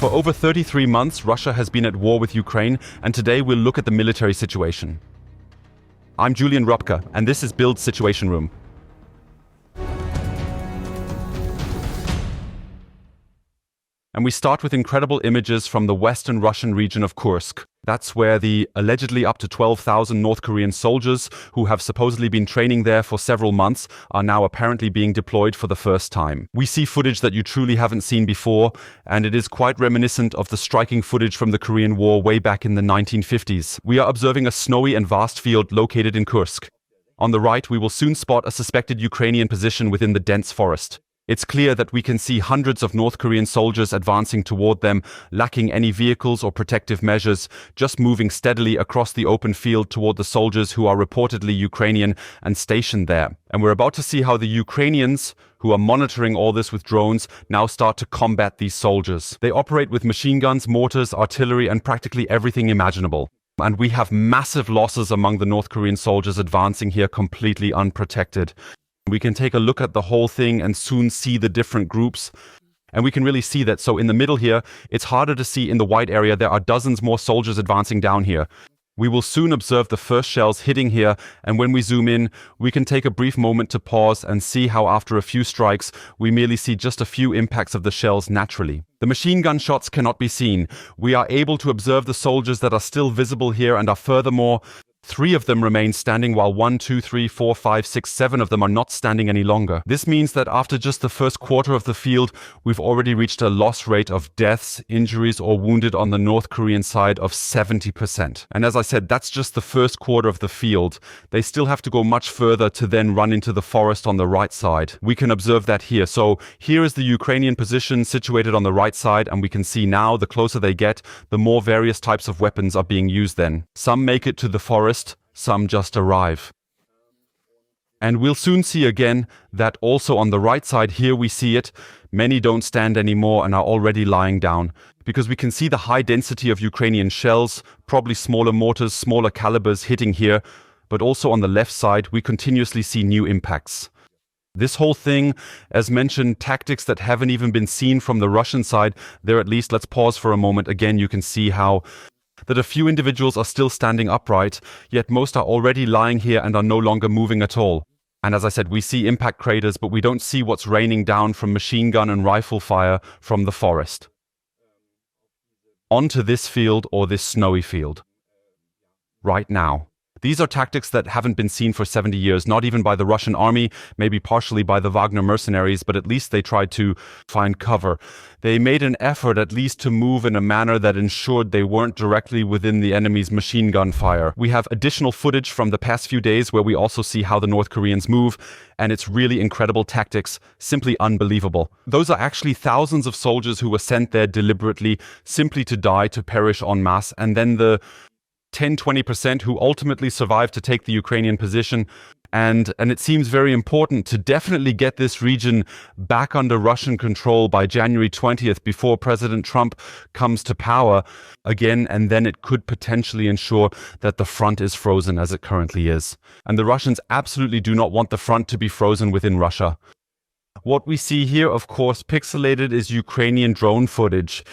For over 33 months, Russia has been at war with Ukraine, and today we'll look at the military situation. I'm Julian Rupke, and this is BILD Situation Room. And we start with incredible images from the western Russian region of Kursk. That's where the allegedly up to 12,000 North Korean soldiers who have supposedly been training there for several months are now apparently being deployed for the first time. We see footage that you truly haven't seen before, and it is quite reminiscent of the striking footage from the Korean War way back in the 1950s. We are observing a snowy and vast field located in Kursk. On the right, we will soon spot a suspected Ukrainian position within the dense forest. It's clear that we can see hundreds of North Korean soldiers advancing toward them, lacking any vehicles or protective measures, just moving steadily across the open field toward the soldiers who are reportedly Ukrainian and stationed there. And we're about to see how the Ukrainians, who are monitoring all this with drones, now start to combat these soldiers. They operate with machine guns, mortars, artillery, and practically everything imaginable. And we have massive losses among the North Korean soldiers advancing here completely unprotected. We can take a look at the whole thing and soon see the different groups. And we can really see that. So in the middle here, it's harder to see in the white area. There are dozens more soldiers advancing down here. We will soon observe the first shells hitting here. And when we zoom in, we can take a brief moment to pause and see how after a few strikes, we merely see just a few impacts of the shells naturally. The machine gun shots cannot be seen. We are able to observe the soldiers that are still visible here and are furthermore 3 of them remain standing while 1, 2, 3, 4, 5, 6, 7 of them are not standing any longer. This means that after just the first quarter of the field, we've already reached a loss rate of deaths, injuries or wounded on the North Korean side of 70%. And as I said, that's just the first quarter of the field. They still have to go much further to then run into the forest on the right side. We can observe that here. So here is the Ukrainian position situated on the right side, and we can see now the closer they get, the more various types of weapons are being used then. Some make it to the forest, some just arrive. And we'll soon see again that also on the right side here we see it. Many don't stand anymore and are already lying down, because we can see the high density of Ukrainian shells, probably smaller mortars, smaller calibers hitting here, but also on the left side we continuously see new impacts. This whole thing, as mentioned, tactics that haven't even been seen from the Russian side, there at least, let's pause for a moment. Again, you can see how that a few individuals are still standing upright, yet most are already lying here and are no longer moving at all. And as I said, we see impact craters, but we don't see what's raining down from machine gun and rifle fire from the forest onto this field or this snowy field right now. These are tactics that haven't been seen for 70 years, not even by the Russian army, maybe partially by the Wagner mercenaries, but at least they tried to find cover. They made an effort at least to move in a manner that ensured they weren't directly within the enemy's machine gun fire. We have additional footage from the past few days where we also see how the North Koreans move, and it's really incredible tactics, simply unbelievable. Those are actually thousands of soldiers who were sent there deliberately, simply to die, to perish en masse, and then the 10-20% who ultimately survived to take the Ukrainian position. And it seems very important to definitely get this region back under Russian control by January 20th before President Trump comes to power again, and then it could potentially ensure that the front is frozen as it currently is. And the Russians absolutely do not want the front to be frozen within Russia. What we see here, of course, pixelated, is Ukrainian drone footage.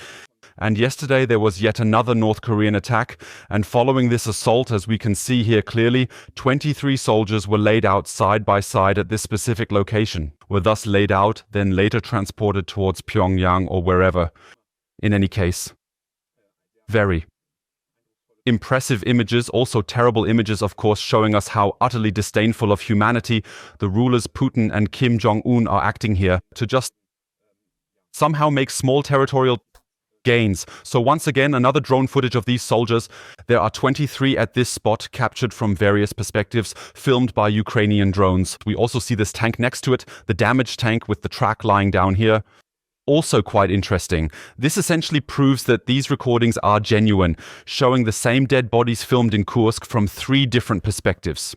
And yesterday there was yet another North Korean attack, and following this assault, as we can see here clearly, 23 soldiers were laid out side by side at this specific location, were thus laid out, then later transported towards Pyongyang or wherever. In any case, very impressive images, also terrible images, of course, showing us how utterly disdainful of humanity the rulers Putin and Kim Jong-un are acting here to just somehow make small territorial gains. So once again, another drone footage of these soldiers. There are 23 at this spot, captured from various perspectives, filmed by Ukrainian drones. We also see this tank next to it, the damaged tank with the track lying down here. Also quite interesting. This essentially proves that these recordings are genuine, showing the same dead bodies filmed in Kursk from 3 different perspectives.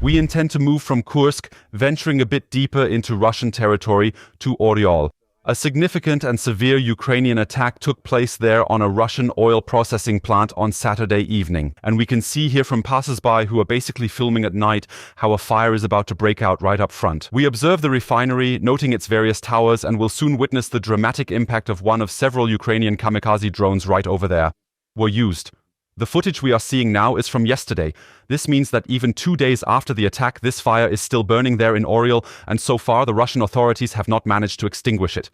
We intend to move from Kursk, venturing a bit deeper into Russian territory, to Oryol. A significant and severe Ukrainian attack took place there on a Russian oil processing plant on Saturday evening. And we can see here from passers-by who are basically filming at night how a fire is about to break out right up front. We observe the refinery, noting its various towers, and will soon witness the dramatic impact of one of several Ukrainian kamikaze drones right over there were used. The footage we are seeing now is from yesterday. This means that even 2 days after the attack, this fire is still burning there in Oriol, and so far the Russian authorities have not managed to extinguish it.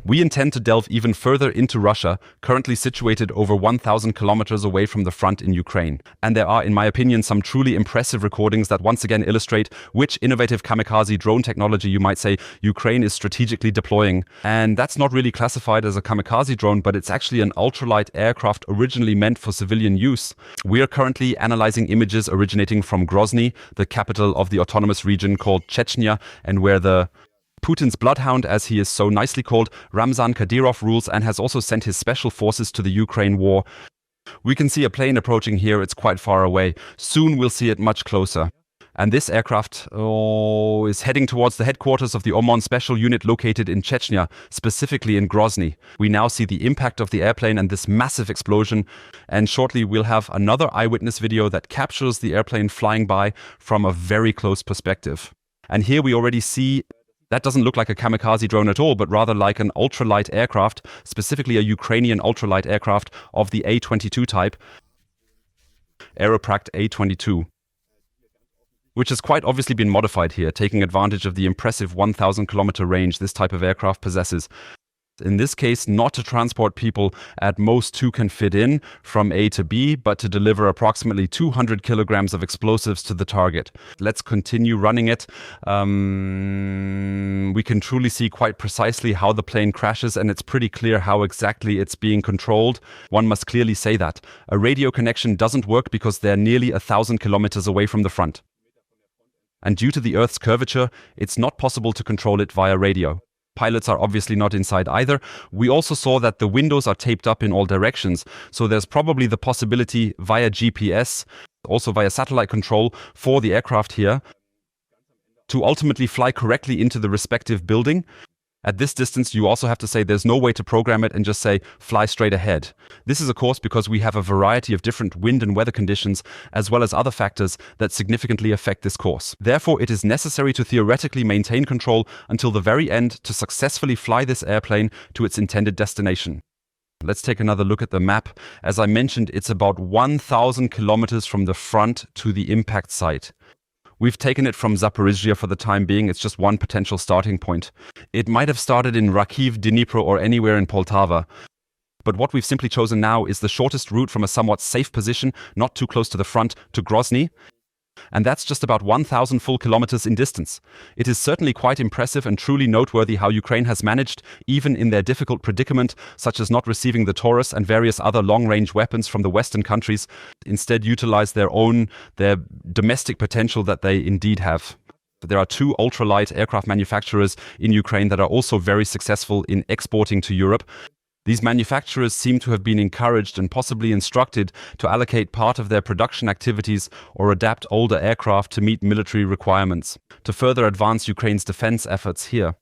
We intend to delve even further into Russia, currently situated over 1,000 kilometers away from the front in Ukraine. And there are, in my opinion, some truly impressive recordings that once again illustrate which innovative kamikaze drone technology, you might say, Ukraine is strategically deploying. And that's not really classified as a kamikaze drone, but it's actually an ultralight aircraft originally meant for civilian use. We are currently analyzing images originating from Grozny, the capital of the autonomous region called Chechnya, and where the Putin's bloodhound, as he is so nicely called, Ramzan Kadyrov, rules and has also sent his special forces to the Ukraine war. We can see a plane approaching here. It's quite far away. Soon we'll see it much closer. And this aircraft is heading towards the headquarters of the Oman Special Unit located in Chechnya, specifically in Grozny. We now see the impact of the airplane and this massive explosion. And shortly we'll have another eyewitness video that captures the airplane flying by from a very close perspective. And here we already see that doesn't look like a kamikaze drone at all, but rather like an ultralight aircraft, specifically a Ukrainian ultralight aircraft of the A-22 type, Aeroprakt A-22, which has quite obviously been modified here, taking advantage of the impressive 1,000-kilometer range this type of aircraft possesses. In this case, not to transport people, at most 2 can fit in from A to B, but to deliver approximately 200 kilograms of explosives to the target. Let's continue running it. We can truly see quite precisely how the plane crashes, and it's pretty clear how exactly it's being controlled. One must clearly say that. A radio connection doesn't work because they're nearly 1,000 kilometers away from the front. And due to the Earth's curvature, it's not possible to control it via radio. Pilots are obviously not inside either. We also saw that the windows are taped up in all directions, so there's probably the possibility via GPS, also via satellite control for the aircraft here, to ultimately fly correctly into the respective building. At this distance, you also have to say there's no way to program it and just say, fly straight ahead. This is, of course, because we have a variety of different wind and weather conditions, as well as other factors that significantly affect this course. Therefore, it is necessary to theoretically maintain control until the very end to successfully fly this airplane to its intended destination. Let's take another look at the map. As I mentioned, it's about 1,000 kilometers from the front to the impact site. We've taken it from Zaporizhzhia for the time being. It's just one potential starting point. It might have started in Kharkiv, Dnipro, or anywhere in Poltava. But what we've simply chosen now is the shortest route from a somewhat safe position, not too close to the front, to Grozny. And that's just about 1,000 full kilometers in distance. It is certainly quite impressive and truly noteworthy how Ukraine has managed, even in their difficult predicament, such as not receiving the Taurus and various other long-range weapons from the Western countries, instead utilize their domestic potential that they indeed have. There are 2 ultralight aircraft manufacturers in Ukraine that are also very successful in exporting to Europe. These manufacturers seem to have been encouraged and possibly instructed to allocate part of their production activities or adapt older aircraft to meet military requirements, to further advance Ukraine's defense efforts here.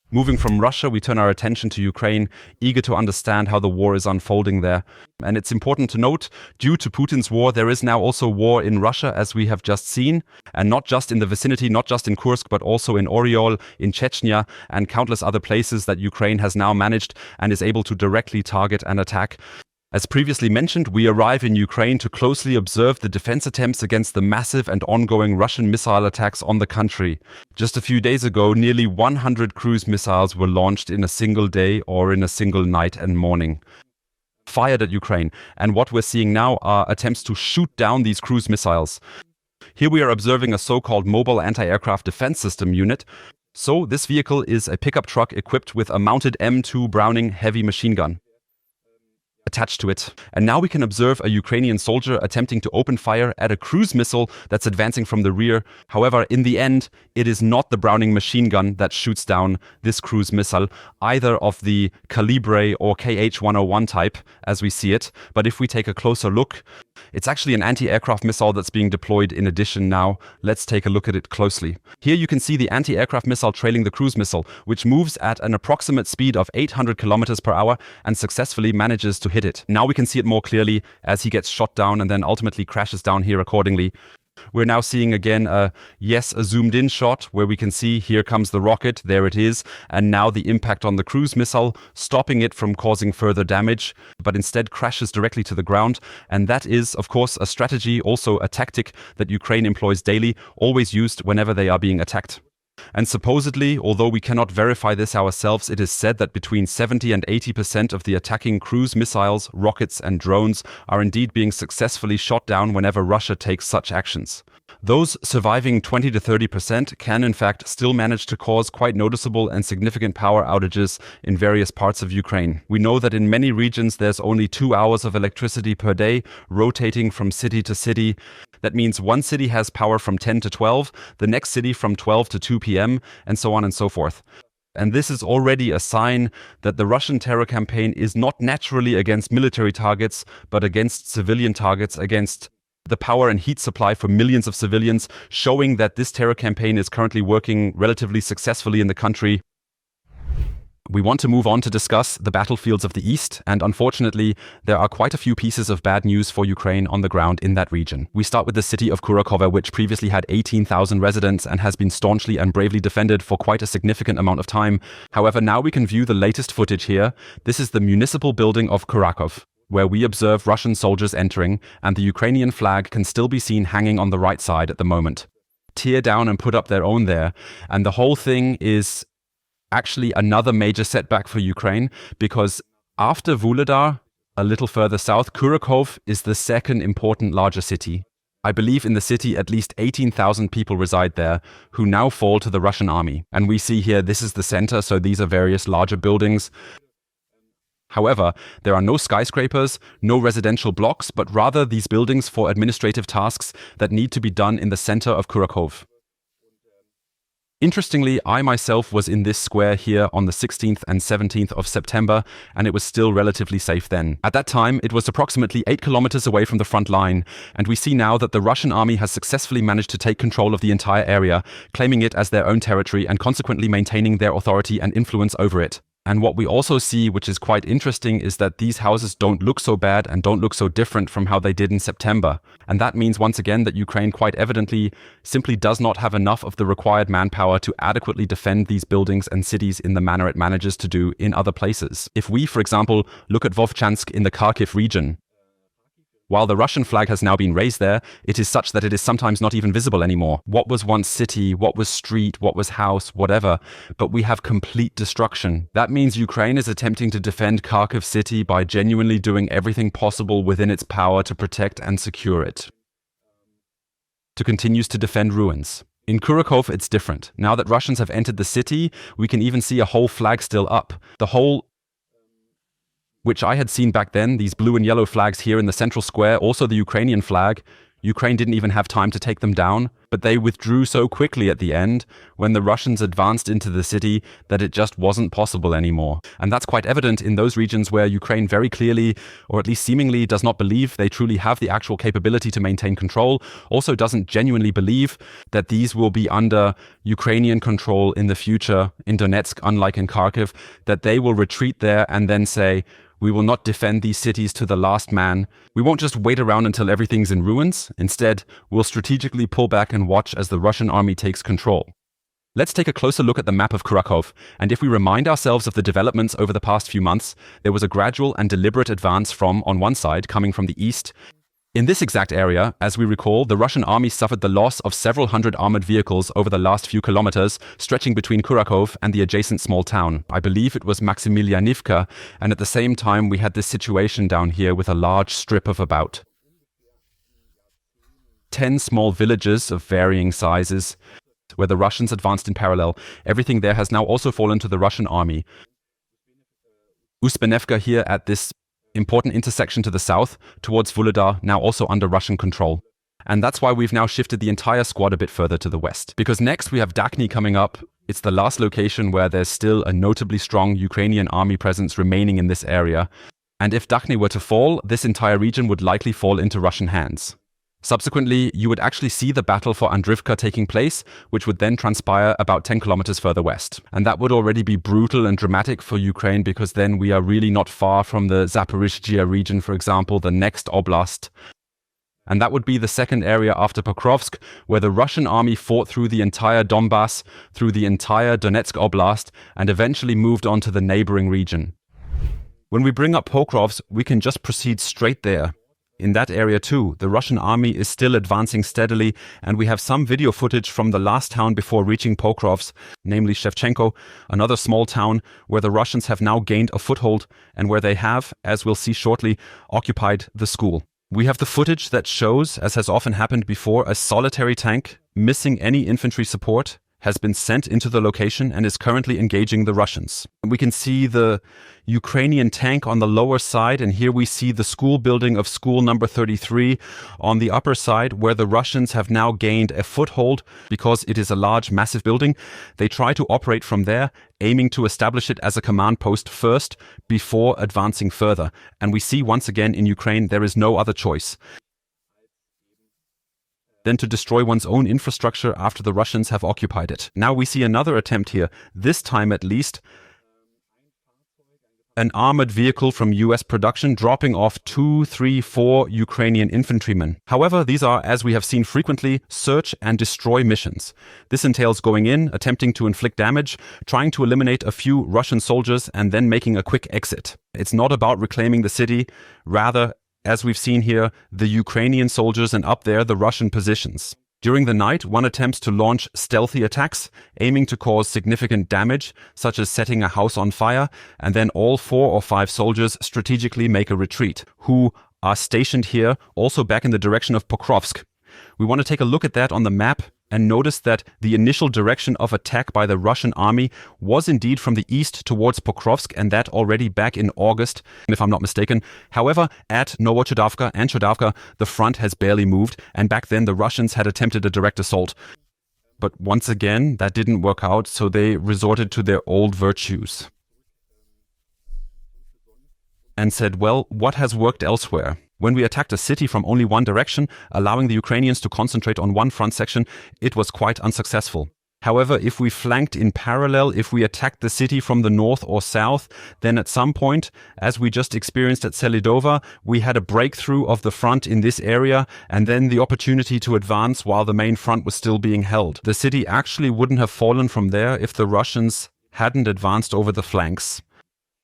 Moving from Russia, we turn our attention to Ukraine, eager to understand how the war is unfolding there. And it's important to note, due to Putin's war, there is now also war in Russia, as we have just seen, and not just in the vicinity, not just in Kursk, but also in Oriol, in Chechnya, and countless other places that Ukraine has now managed and is able to directly target and attack. As previously mentioned, we arrive in Ukraine to closely observe the defense attempts against the massive and ongoing Russian missile attacks on the country. Just a few days ago, nearly 100 cruise missiles were launched in a single day or in a single night and morning, fired at Ukraine. And what we're seeing now are attempts to shoot down these cruise missiles. Here we are observing a so-called mobile anti-aircraft defense system unit. So this vehicle is a pickup truck equipped with a mounted M2 Browning heavy machine gun attached to it. And now we can observe a Ukrainian soldier attempting to open fire at a cruise missile that's advancing from the rear. However, in the end, it is not the Browning machine gun that shoots down this cruise missile, either of the Calibre or KH-101 type, as we see it. But if we take a closer look, It's actually an anti-aircraft missile that's being deployed in addition now. Let's take a look at it closely. Here you can see the anti-aircraft missile trailing the cruise missile, which moves at an approximate speed of 800 kilometers per hour and successfully manages to hit it. Now we can see it more clearly as he gets shot down and then ultimately crashes down here accordingly. We're now seeing again a zoomed in shot where we can see here comes the rocket, there it is, and now the impact on the cruise missile, stopping it from causing further damage, but instead crashes directly to the ground. And that is, of course, a strategy, also a tactic that Ukraine employs daily, always used whenever they are being attacked. And supposedly, although we cannot verify this ourselves, it is said that between 70 and 80% of the attacking cruise missiles, rockets and drones are indeed being successfully shot down whenever Russia takes such actions. Those surviving 20 to 30% can in fact still manage to cause quite noticeable and significant power outages in various parts of Ukraine. We know that in many regions there's only 2 hours of electricity per day, rotating from city to city. That means one city has power from 10 to 12, the next city from 12 to 2 p.m., and so on and so forth. And this is already a sign that the Russian terror campaign is not naturally against military targets, but against civilian targets, against the power and heat supply for millions of civilians, showing that this terror campaign is currently working relatively successfully in the country. We want to move on to discuss the battlefields of the east, and unfortunately, there are quite a few pieces of bad news for Ukraine on the ground in that region. We start with the city of Kurakhove, which previously had 18,000 residents and has been staunchly and bravely defended for quite a significant amount of time. However, now we can view the latest footage here. This is the municipal building of Kurakhove, where we observe Russian soldiers entering, and the Ukrainian flag can still be seen hanging on the right side at the moment. Tear down and put up their own there, and the whole thing is actually another major setback for Ukraine, because after Vuhledar, a little further south, Kurakhove is the second important larger city. I believe in the city at least 18,000 people reside there, who now fall to the Russian army. And we see here, this is the center, so these are various larger buildings. However, there are no skyscrapers, no residential blocks, but rather these buildings for administrative tasks that need to be done in the center of Kurakhove. Interestingly, I myself was in this square here on the 16th and 17th of September, and it was still relatively safe then. At that time, it was approximately 8 kilometers away from the front line, and we see now that the Russian army has successfully managed to take control of the entire area, claiming it as their own territory and consequently maintaining their authority and influence over it. And what we also see, which is quite interesting, is that these houses don't look so bad and don't look so different from how they did in September. And that means once again that Ukraine quite evidently simply does not have enough of the required manpower to adequately defend these buildings and cities in the manner it manages to do in other places. If we, for example, look at Vovchansk in the Kharkiv region, while the Russian flag has now been raised there, it is such that it is sometimes not even visible anymore. What was once city, what was street, what was house, whatever, but we have complete destruction. That means Ukraine is attempting to defend Kharkiv city by genuinely doing everything possible within its power to protect and secure it. To continues to defend ruins. In Kurakhove, it's different. Now that Russians have entered the city, we can even see a whole flag still up. The whole, which I had seen back then, these blue and yellow flags here in the central square, also the Ukrainian flag. Ukraine didn't even have time to take them down, but they withdrew so quickly at the end when the Russians advanced into the city that it just wasn't possible anymore. And that's quite evident in those regions where Ukraine very clearly, or at least seemingly, does not believe they truly have the actual capability to maintain control, also doesn't genuinely believe that these will be under Ukrainian control in the future in Donetsk, unlike in Kharkiv, that they will retreat there and then say, we will not defend these cities to the last man. We won't just wait around until everything's in ruins. Instead, we'll strategically pull back and watch as the Russian army takes control. Let's take a closer look at the map of Kurakhove, and if we remind ourselves of the developments over the past few months, there was a gradual and deliberate advance from, on one side, coming from the east. In this exact area, as we recall, the Russian army suffered the loss of several hundred armored vehicles over the last few kilometers, stretching between Kurakhove and the adjacent small town. I believe it was Maximilianivka, and at the same time we had this situation down here with a large strip of about 10 small villages of varying sizes, where the Russians advanced in parallel. Everything there has now also fallen to the Russian army. Uspenevka here at this important intersection to the south, towards Vuhledar, now also under Russian control. And that's why we've now shifted the entire squad a bit further to the west. Because next we have Dakhny coming up. It's the last location where there's still a notably strong Ukrainian army presence remaining in this area. And if Dakhne were to fall, this entire region would likely fall into Russian hands. Subsequently, you would actually see the battle for Andrivka taking place, which would then transpire about 10 kilometers further west. And that would already be brutal and dramatic for Ukraine, because then we are really not far from the Zaporizhzhia region, for example, the next oblast. And that would be the second area after Pokrovsk, where the Russian army fought through the entire Donbass, through the entire Donetsk Oblast, and eventually moved on to the neighboring region. When we bring up Pokrovsk, we can just proceed straight there. In that area too, the Russian army is still advancing steadily, and we have some video footage from the last town before reaching Pokrovsk, namely Shevchenko, another small town where the Russians have now gained a foothold and where they have, as we'll see shortly, occupied the school. We have the footage that shows, as has often happened before, a solitary tank, missing any infantry support, has been sent into the location and is currently engaging the Russians. We can see the Ukrainian tank on the lower side, and here we see the school building of school number 33 on the upper side, where the Russians have now gained a foothold because it is a large, massive building. They try to operate from there, aiming to establish it as a command post first before advancing further. And we see once again in Ukraine there is no other choice than to destroy one's own infrastructure after the Russians have occupied it. Now we see another attempt here, this time at least, an armored vehicle from US production dropping off 2, 3, 4 Ukrainian infantrymen. However, these are, as we have seen frequently, search and destroy missions. This entails going in, attempting to inflict damage, trying to eliminate a few Russian soldiers, and then making a quick exit. It's not about reclaiming the city, rather, as we've seen here, the Ukrainian soldiers and up there the Russian positions. During the night, one attempts to launch stealthy attacks, aiming to cause significant damage, such as setting a house on fire, and then all 4 or 5 soldiers strategically make a retreat, who are stationed here, also back in the direction of Pokrovsk. We want to take a look at that on the map and notice that the initial direction of attack by the Russian army was indeed from the east towards Pokrovsk, and that already back in August, if I'm not mistaken. However, at Novochodavka and Chodavka, the front has barely moved, and back then the Russians had attempted a direct assault. But once again, that didn't work out, so they resorted to their old virtues and said, well, what has worked elsewhere? When we attacked a city from only one direction, allowing the Ukrainians to concentrate on one front section, it was quite unsuccessful. However, if we flanked in parallel, if we attacked the city from the north or south, then at some point, as we just experienced at Selidova, we had a breakthrough of the front in this area, and then the opportunity to advance while the main front was still being held. The city actually wouldn't have fallen from there if the Russians hadn't advanced over the flanks.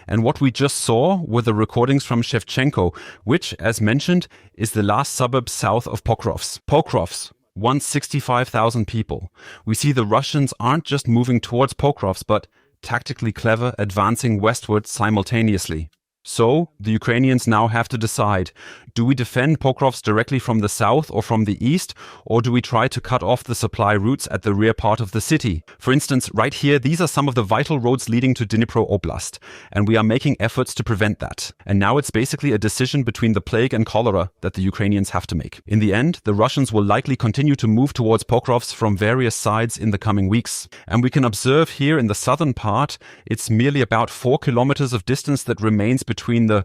And what we just saw were the recordings from Shevchenko, which, as mentioned, is the last suburb south of Pokrovsk. Pokrovsk, once 65,000 people. We see the Russians aren't just moving towards Pokrovsk, but tactically clever, advancing westward simultaneously. So, the Ukrainians now have to decide, do we defend Pokrovsk directly from the south or from the east, or do we try to cut off the supply routes at the rear part of the city? For instance, right here, these are some of the vital roads leading to Dnipro Oblast, and we are making efforts to prevent that. And now it's basically a decision between the plague and cholera that the Ukrainians have to make. In the end, the Russians will likely continue to move towards Pokrovsk from various sides in the coming weeks. And we can observe here in the southern part, it's merely about 4 kilometers of distance that remains between the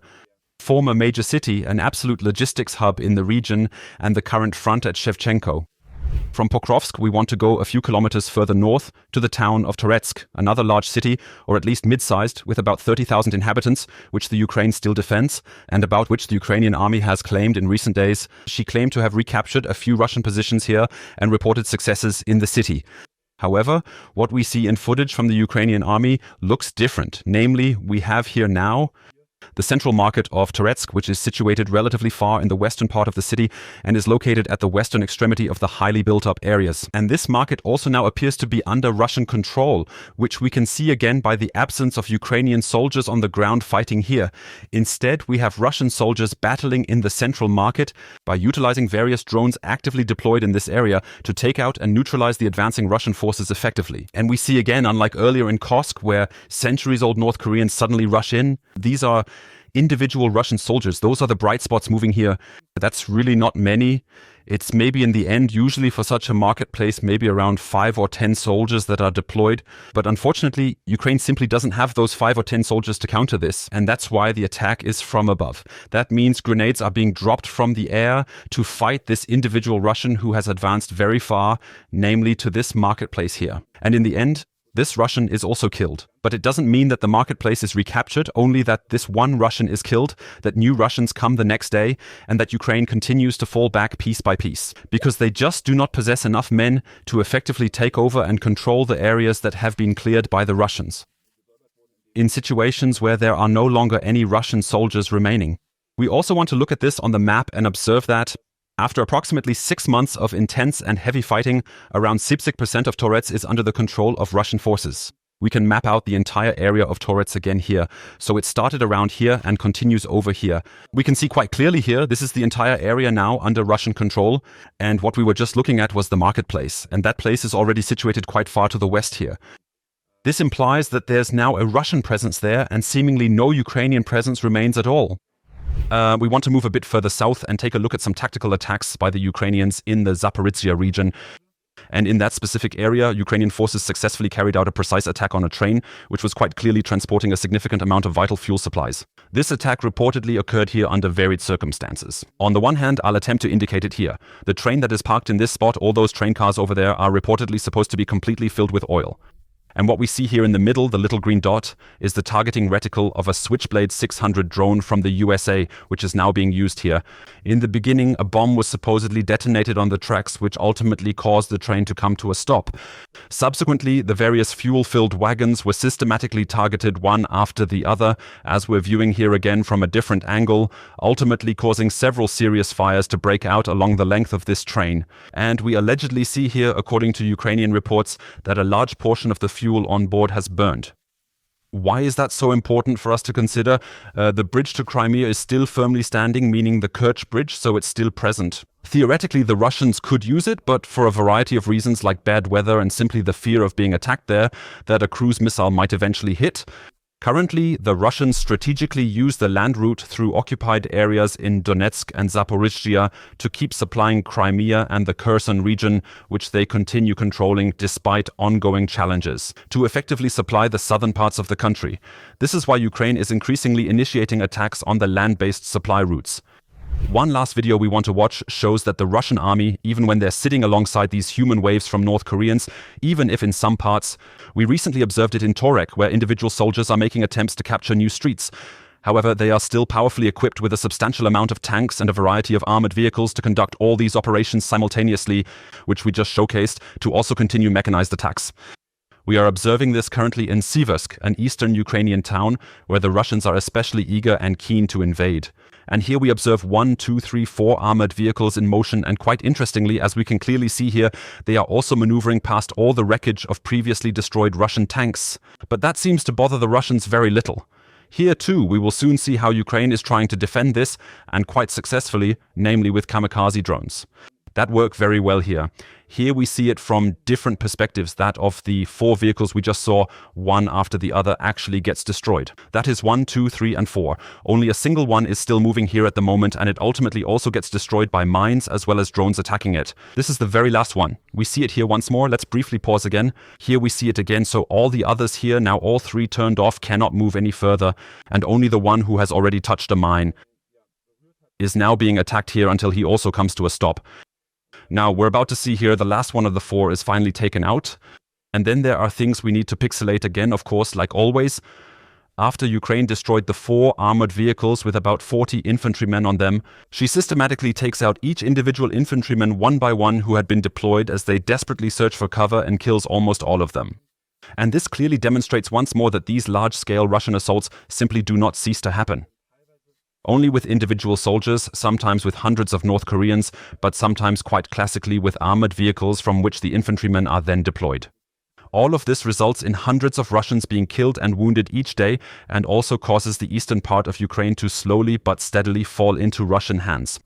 former major city, an absolute logistics hub in the region, and the current front at Shevchenko. From Pokrovsk, we want to go a few kilometers further north to the town of Toretsk, another large city, or at least mid-sized, with about 30,000 inhabitants, which the Ukraine still defends, and about which the Ukrainian army has claimed in recent days. She claimed to have recaptured a few Russian positions here and reported successes in the city. However, what we see in footage from the Ukrainian army looks different. Namely, we have here now the central market of Toretsk, which is situated relatively far in the western part of the city and is located at the western extremity of the highly built-up areas. And this market also now appears to be under Russian control, which we can see again by the absence of Ukrainian soldiers on the ground fighting here. Instead, we have Russian soldiers battling in the central market by utilizing various drones actively deployed in this area to take out and neutralize the advancing Russian forces effectively. And we see again, unlike earlier in Kursk, where centuries-old North Koreans suddenly rush in, these are individual Russian soldiers, those are the bright spots moving here. That's really not many. It's maybe in the end, usually for such a marketplace, maybe around 5 or 10 soldiers that are deployed. But unfortunately, Ukraine simply doesn't have those 5 or 10 soldiers to counter this. And that's why the attack is from above. That means grenades are being dropped from the air to fight this individual Russian who has advanced very far, namely to this marketplace here. And in the end, this Russian is also killed. But it doesn't mean that the marketplace is recaptured, only that this one Russian is killed, that new Russians come the next day, and that Ukraine continues to fall back piece by piece. Because they just do not possess enough men to effectively take over and control the areas that have been cleared by the Russians. In situations where there are no longer any Russian soldiers remaining. We also want to look at this on the map and observe that after approximately 6 months of intense and heavy fighting, around 60% of Torets is under the control of Russian forces. We can map out the entire area of Torets again here. So it started around here and continues over here. We can see quite clearly here, this is the entire area now under Russian control. And what we were just looking at was the marketplace. And that place is already situated quite far to the west here. This implies that there's now a Russian presence there and seemingly no Ukrainian presence remains at all. We want to move a bit further south and take a look at some tactical attacks by the Ukrainians in the Zaporizhzhia region. And in that specific area, Ukrainian forces successfully carried out a precise attack on a train, which was quite clearly transporting a significant amount of vital fuel supplies. This attack reportedly occurred here under varied circumstances. On the one hand, I'll attempt to indicate it here. The train that is parked in this spot, all those train cars over there, are reportedly supposed to be completely filled with oil. And what we see here in the middle, the little green dot, is the targeting reticle of a Switchblade 600 drone from the USA, which is now being used here. In the beginning, a bomb was supposedly detonated on the tracks, which ultimately caused the train to come to a stop. Subsequently, the various fuel-filled wagons were systematically targeted one after the other, as we're viewing here again from a different angle, ultimately causing several serious fires to break out along the length of this train. And we allegedly see here, according to Ukrainian reports, that a large portion of the fuel on board has burned. Why is that so important for us to consider? The bridge to Crimea is still firmly standing, meaning the Kerch Bridge, so it's still present. Theoretically, the Russians could use it, but for a variety of reasons like bad weather and simply the fear of being attacked there, that a cruise missile might eventually hit. Currently, the Russians strategically use the land route through occupied areas in Donetsk and Zaporizhzhia to keep supplying Crimea and the Kherson region, which they continue controlling despite ongoing challenges, to effectively supply the southern parts of the country. This is why Ukraine is increasingly initiating attacks on the land-based supply routes. One last video we want to watch shows that the Russian army, even when they're sitting alongside these human waves from North Koreans, even if in some parts, we recently observed it in Torek, where individual soldiers are making attempts to capture new streets. However, they are still powerfully equipped with a substantial amount of tanks and a variety of armored vehicles to conduct all these operations simultaneously, which we just showcased, to also continue mechanized attacks. We are observing this currently in Siversk, an eastern Ukrainian town, where the Russians are especially eager and keen to invade. And here we observe 1, 2, 3, 4 armored vehicles in motion, and quite interestingly, as we can clearly see here, they are also maneuvering past all the wreckage of previously destroyed Russian tanks. But that seems to bother the Russians very little. Here too, we will soon see how Ukraine is trying to defend this, and quite successfully, namely with kamikaze drones. That worked very well here. Here we see it from different perspectives. That of the 4 vehicles we just saw, one after the other actually gets destroyed. That is 1, 2, 3, and 4. Only a single one is still moving here at the moment, and it ultimately also gets destroyed by mines as well as drones attacking it. This is the very last one. We see it here once more. Let's briefly pause again. Here we see it again, so all the others here, now all 3 turned off, cannot move any further, and only the one who has already touched a mine is now being attacked here until he also comes to a stop. Now, we're about to see here the last one of the 4 is finally taken out. And then there are things we need to pixelate again, of course, like always. After Ukraine destroyed the 4 armored vehicles with about 40 infantrymen on them, she systematically takes out each individual infantryman one by one who had been deployed as they desperately search for cover and kills almost all of them. And this clearly demonstrates once more that these large-scale Russian assaults simply do not cease to happen. Only with individual soldiers, sometimes with hundreds of North Koreans, but sometimes quite classically with armored vehicles from which the infantrymen are then deployed. All of this results in hundreds of Russians being killed and wounded each day, and also causes the eastern part of Ukraine to slowly but steadily fall into Russian hands.